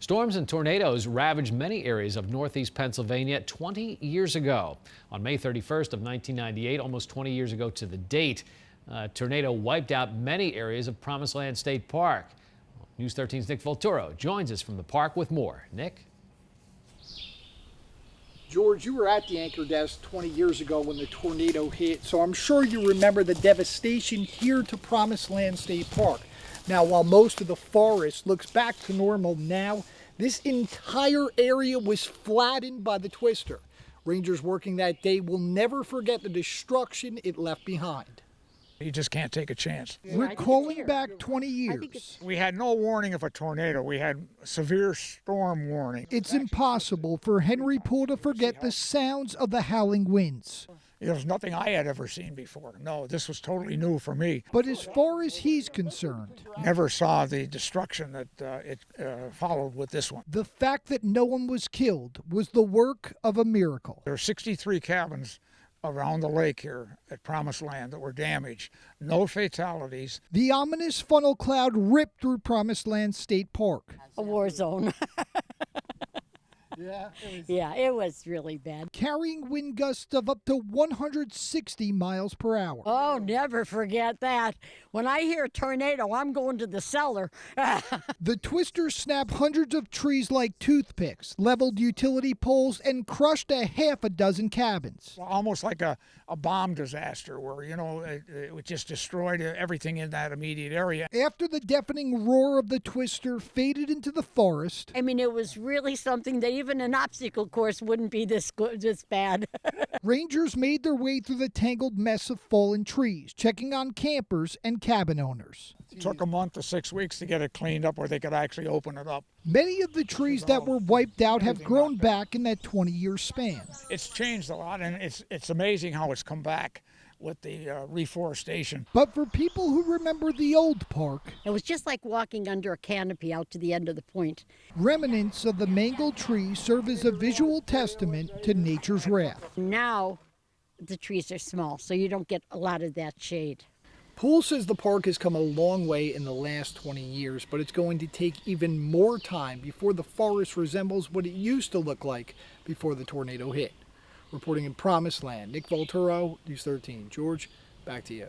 Storms and tornadoes ravaged many areas of northeast Pennsylvania 20 years ago. On May 31st of 1998, almost 20 years ago to the date, a tornado wiped out many areas of Promised Land State Park. News 13's Nick Volturo joins us from the park with more. Nick? George, you were at the anchor desk 20 years ago when the tornado hit, so I'm sure you remember the devastation here to Promised Land State Park. Now, while most of the forest looks back to normal now, this entire area was flattened by the twister. Rangers working that day will never forget the destruction it left behind. You just can't take a chance. Recalling back 20 years, We had no warning of a tornado. We had severe storm warning. it's impossible for Henry Poole to forget the sounds of the howling winds. It was nothing I had ever seen before. No, this was totally new for me. But as far as he's concerned, Never saw the destruction that it followed with this one. the fact that no one was killed was the work of a miracle. There are 63 cabins around the lake here at Promised Land that were damaged. No fatalities. The ominous funnel cloud ripped through Promised Land State Park. A war zone. Yeah, Yeah, it was really bad. carrying wind gusts of up to 160 miles per hour. Oh, never forget that. When I hear a tornado, I'm going to the cellar. The twister snapped hundreds of trees like toothpicks, leveled utility poles, and crushed a half a dozen cabins. Almost like a bomb disaster where, it just destroyed everything in that immediate area. After the deafening roar of the twister faded into the forest, I mean, it was really something that even an obstacle course wouldn't be this good, this bad. Rangers made their way through the tangled mess of fallen trees, checking on campers and cabin owners. It took a month to 6 weeks to get it cleaned up where they could actually open it up. Many of the trees that were wiped out have grown back in that 20-year span. It's changed a lot, and it's amazing how it's come back with the reforestation. But for people who remember the old park, It was just like walking under a canopy out to the end of the point. remnants of the mangled trees serve as a visual testament to nature's wrath. Now, the trees are small, so you don't get a lot of that shade. Poole says the park has come a long way in the last 20 years, but it's going to take even more time before the forest resembles what it used to look like before the tornado hit. Reporting in Promised Land, Nick Volturo, News 13. George, back to you.